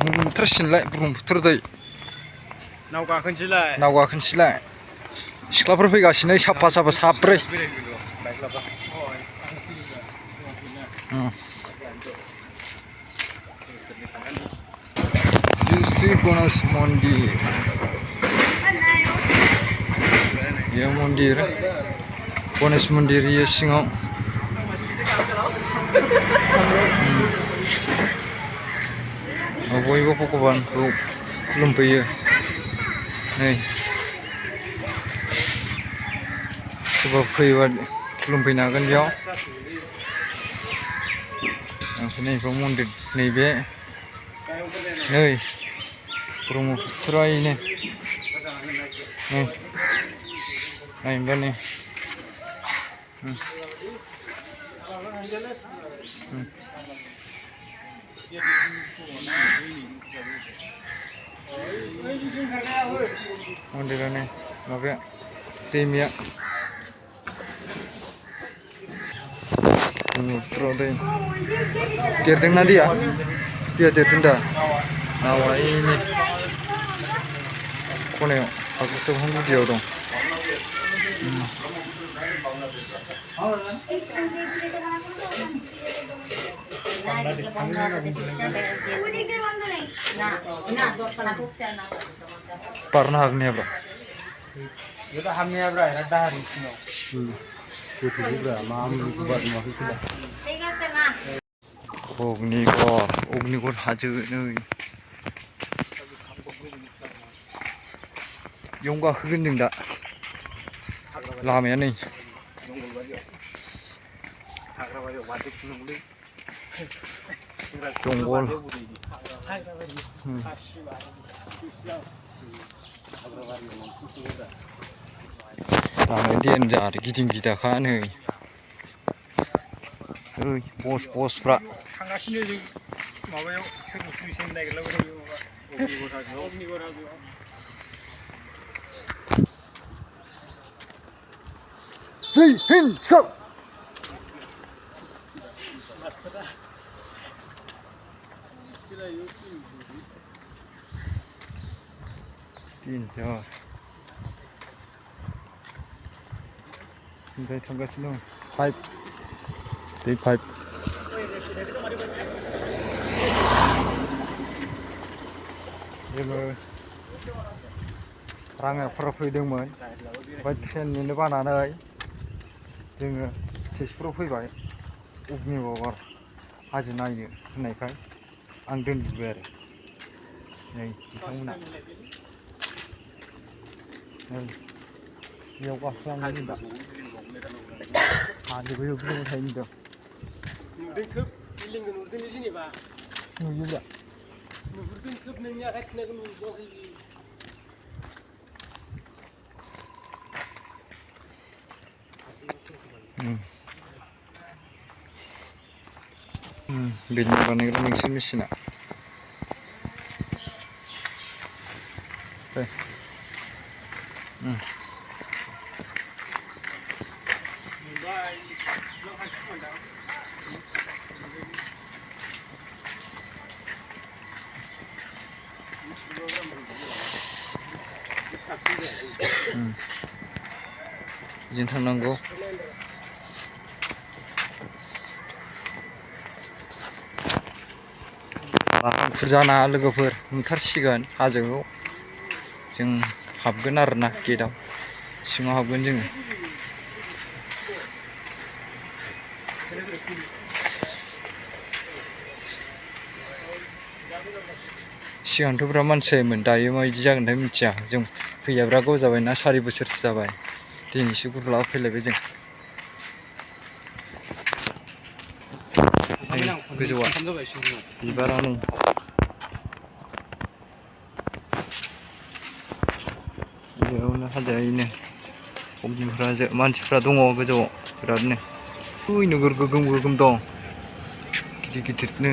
बुरलुंबुथुरसिनलाय बुरलुंबुथुर दै नाव गाखोनोसैलाय सिख्लाफोर फैगासिनो साफा साब्रै श्री गणेश मंदिर ये मंदिर गणेश मंदिर ये सिङाव बयबो भगबानखौ खुलुमफैयो नै सोरबा फैयोबा खुलुमफैनो हागोन बेयाव नैबे मन्दिर नैबे नै ब्रह्मपुत्रयैनो नै नायनोबा नै मन्दिरा नै माबाया दैमाया ब्रह्मपुत्र दै देरदोंना दैया देरदों दा नावा नै खनायाव हागुरथावहां गुदियाव दं बारनो हागोन हाब्रा अग्निगड़ हाजो नै बेयावनो गाखोगोन जों दा लामाया नै जंगल लामाया देन्जार गिदिं गिदाखा नै बसफ्रा थांगासिनो जों माबायाव सोरबा सुइसेन नागिरलाबायो अग्निगड़ हाजोआव जय हिन्द सार देन्जार ओमफ्राय थांगासिनो दं दै पाइप जोङो राङाफोराव फैदोंमोन ओमफ्राय ट्रेन नेनो बानानै जोङो तेजपुराव फैबाय अग्निगड़ हाजो नायनो होननायखाय आं दोनबोबाय आरो नै बिथांमोना नै बेयाव गाखोलांनानै दा हाजोबो गोजौआव थायो नुदों खोब बिल्डिंखौ नुदोंलै जेनेबा नुयोब्रा नुहुरदों खोब नोंनि आखाइ थुनायखौ नुबावाखै बिल्डिं बानायग्रा मोनसे मेचिना बिदिनो थांनांगौ बुरजाना लोगोफोर ओंखारसिगोन हाजोआव जों हाबगोन आरोना गेटआव सिङाव हाबगोन जोङो सिगांथ' बिराद मानसि जायोमोन दायो माबायदि जागोनथाय मिथिया जों फैया बिराद गोबाव जाबायना 4 बोसोरसो जाबाय दिनैसो गुरलाब फैलायबाय जों गोजौआ बिबारा नै बेयावनो हाजोयैनो अग्निगड़ मानसिफ्रा दङ गोजौआव बिरादनो नोगोर गोगोम दं गिदिर गिदिरनो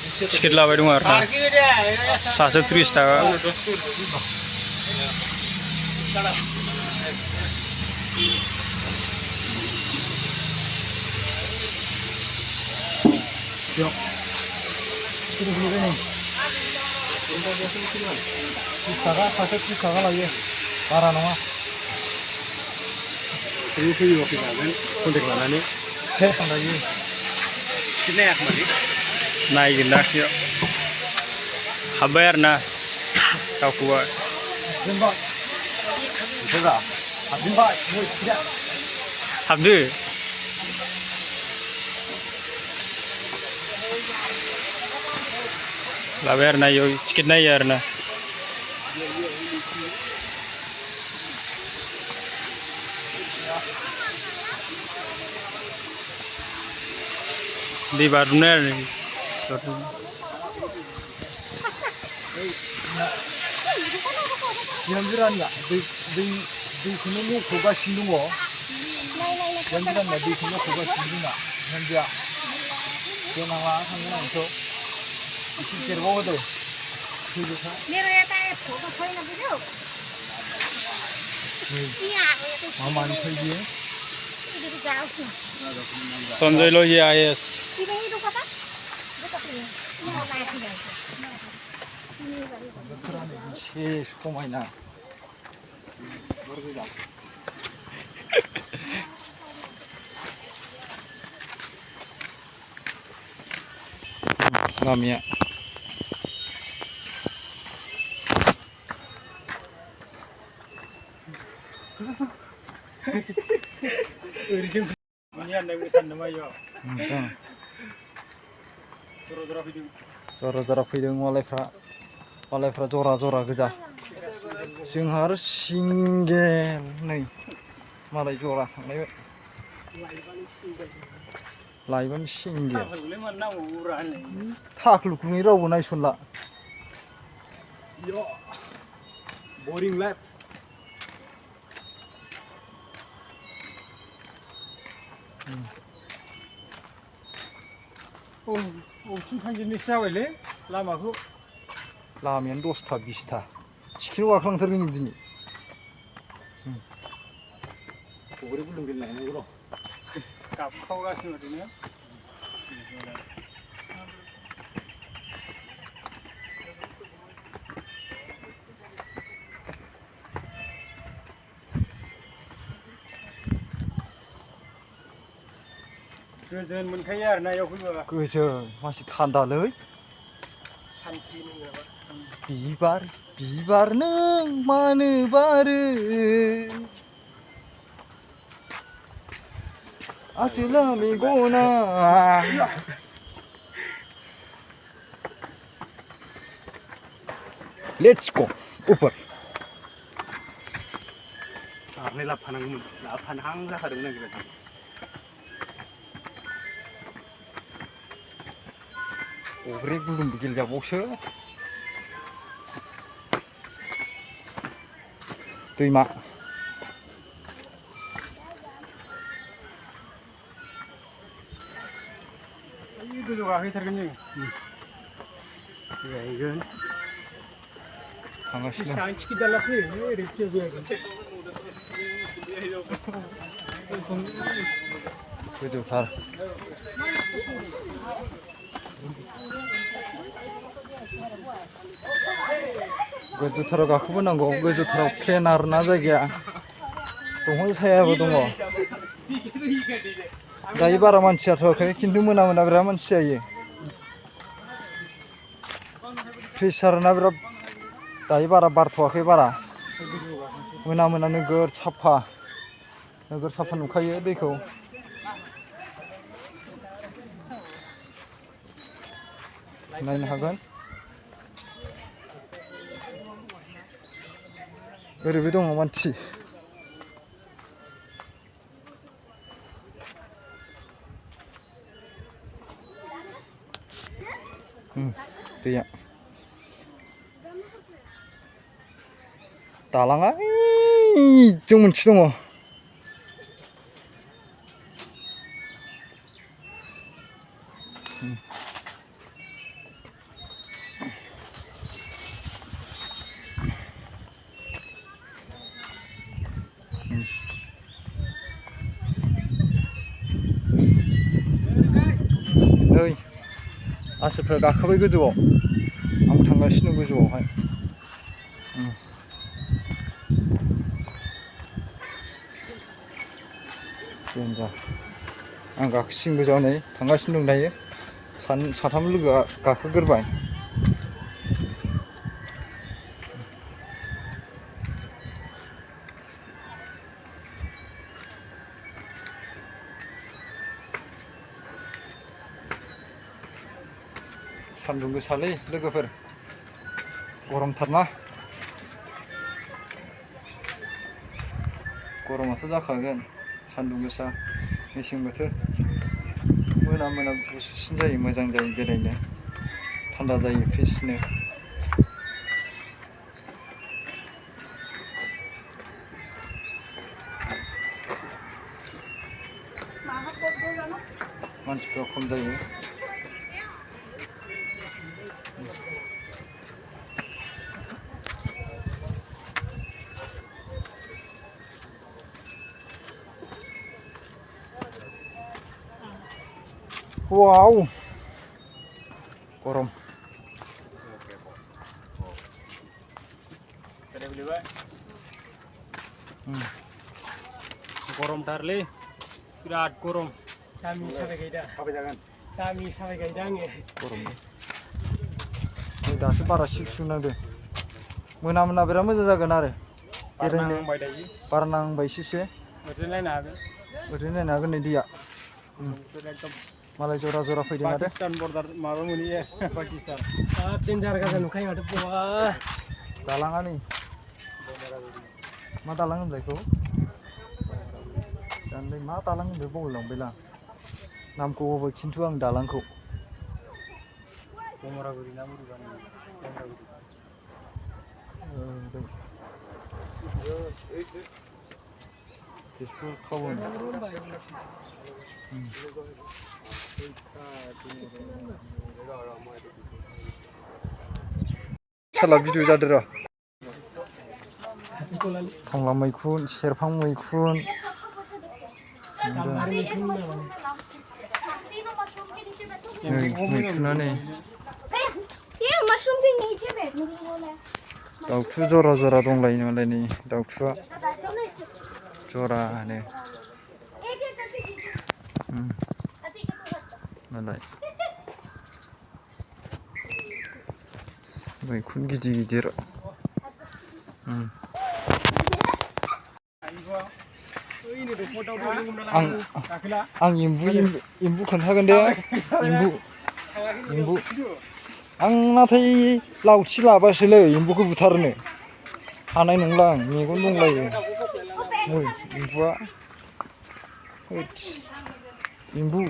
टिकेट लाबाय दं आरो ना सासेयाव 30 थाखा थाखा सासे 30 थाखा लायो बारा नङा फैयो फैजागोन कन्टेक्ट लानानै थांजायो सिनाया खोमालै नायगोन दा हाबबाय आरो ना दाउखौबा हाबदो लाबाय आरो ना इयाव टिकेट नायो आरो ना दै बारजुमनाय आरो बिहामजोरानिया दैखौनो मख'गासिनो दङ बिहामजोरानिया दैखौनो मख'गासिनो जोंना बिहामजोआ देनाङा थांगोन आंथ' एसे देरबावहोदो मेरो यता फोटो छैन बुझ्यौ यहाँ आएको यतै मामानि फैदियो सिधै जाओस् न सञ्जय लोहिया आइएस तिमी रुक त म माथि जान्छु बोथोरानो एसे समायना गामिया जरा जरा फैदों मालायफ्रा जरा जरा गोजा जोंहा आरो सिंगेल नै मालाय जरा थांलायबाय लायबानो सिंगेल थाख्लुखुनि रावबो नायसनला बोरिं लाइफ थांजोबनोसो जाबायलै लामाखौ लामायानो 10था 20था थिखिनाव गाखोलांथारगोन दिनै गग्रे बुलुंगिल लायनांगौ र' गाबखावगासिनो ओरैनो गोजोन मोनखायो आरो ना इयाव फैबा गोजोन मानसि थान्दालै सान्थि नोङाबा बिबार नों मानो बारो आसोला मेगना लेट्स गो ऊपर आरनाय लाबोफानांगौमोन लाबोफानोहां जाखादोंमोन आं बेबायदि गग्रे गुलुंबो गेलेजाबावसो दैमा गोजौ गाखोहैथारगोन जों जाहैगोन थांगासिनो सानै टिकेट दानना फै ओरै फैयाखै गोजौथार गोजौथाराव गाखोबोनांगौ गोजौथाराव प्लेन आरोना जायगाया दंफां सायाबो दङ दायो बारा मानसि जाथ'वाखै खिन्थु मोना बिराद मानसि जायो प्रेसारना बिराद दायो बारा बारथ'वाखै बारा मोना नोगोर साफा नुखायो दैखौ नायनो हागोन ओरैबो दङ मानसि दैया दालाङा जों मोनसे दङ आसोलफ्रा गाखोबाय गोजौआव आं थांगासिनो गोजौआवहाय जेनबा आं गाखोसिगोन गोजौआव नै थांगासिनो दं दायो साथाम लोगोआ गाखोग्रोबाय सान्दुं गोसालै लोगोफोर गरमथारना गरमाथ' जाखागोन सान्दुं गोसा मेसें बोथोर मोना मोना गुसुसिन जायो मोजां जायो बेरायनो थान्दा जायो फ्रेसनो मानसिफ्रा खम जायो wow गरम गरमथारलै बिराद गरम गामि हिसाबै गायदा थाबायजागोन गामि हिसाबै गायदा आङो गरम दासो बारा सिउ नांदों मोना मोना बिराद मोजां जागोन आरो बेरायनो बार नांबाय एसेसो ओरैनो नायनो हागोन ओरैनो नायनो हागोन नै दैया मालाय जरा जरा फैदों आरो पाकिस्तान बर्डार माबा मोनहैयो पाकिस्तान डेन्जार गाजा नुखायो माथो बहा दालाङा नै मा दालां होनबाय बेखौ जानलै मा दालां होनबाय बावलायलांबायलां नामखौ बावबाय खिन्थु आं दालांखौ बमरागुरि ना बोरैबा तेजपुर टाउन साला भिडिअ जादों र' खमला मैखुन सेरफां मैखुन मैखुना नै ये मशरूम के नीचे बैठने के लिए बोला है दाउथु जरा जरा दंलायो मालाय नै दाउथुआ जरानो मालाय मैखुन गिदिर गिदिर आं एम्बु खोन्थागोन दे एम्बु आं नाथाय लावथि लाबासोलै एम्बुखौ बुथारनो हानाय नंला आं मेगन दंलायो एम्बुआ एम्बु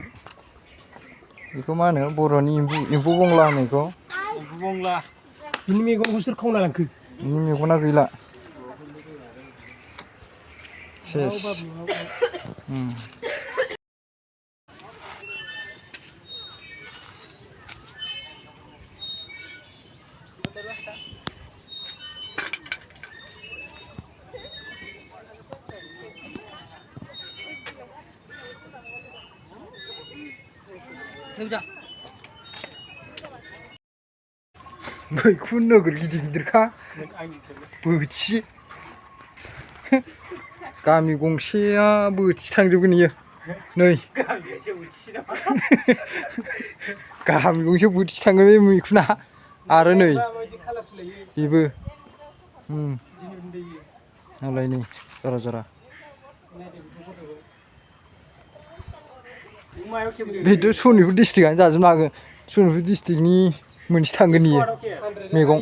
बेखौ मा होनो बर'नि एम्बु बंला होनो बेखौ एम्बु बंला बिनि मेगनखौ सोर खावना लांखो बिनि मेगना गैला सेस मैखुन नोगोर गिदिर गिदिरखा बोथि गामि गंसेया बोथि थांजोबगोन इयो नै गामि गंसे बोथि थाङो बे मैखुना आरो नै बेबो नालाय नै जरा जरा बेथ' सनितपुर डिस्ट्रिक्टआनो जाजोबनो हागोन सनितपुर डिस्ट्रिक्टनि मोनसे थांगोन इयो मैगं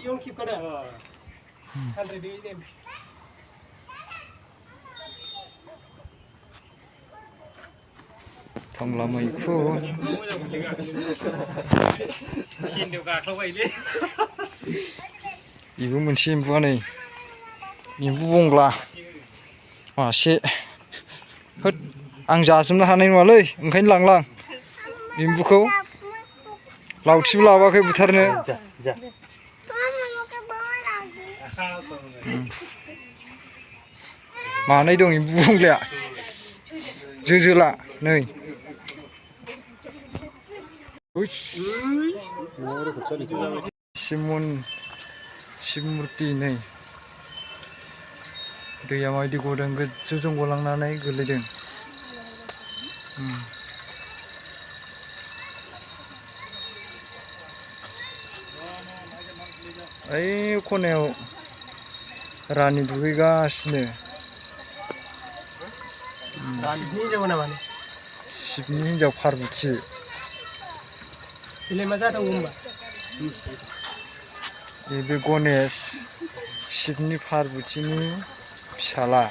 खमला मैखुन बेबो मोनसे एम्बुआ नै एम्बु बंला मासे होद आं जाजोबनो हानाय नङालै ओंखायनो लांलां एम्बुखौ लावथिबो लाबोआखै बुथारनो मानै दं एम्बु बंलाया जोजोला नै सिमुन शिब मुर्ति नै दैया माबायदि गदों गोजौजों गलांनानै गोलैदों। ओइ खनायाव रानि दुगैगासिनो। शिबनि हिन्जाव नामा? शिबनि हिन्जाव पार्बती। बेलाय मा जादों होनबा? बे गणेश शिबनि पार्बतीनि फिसाला।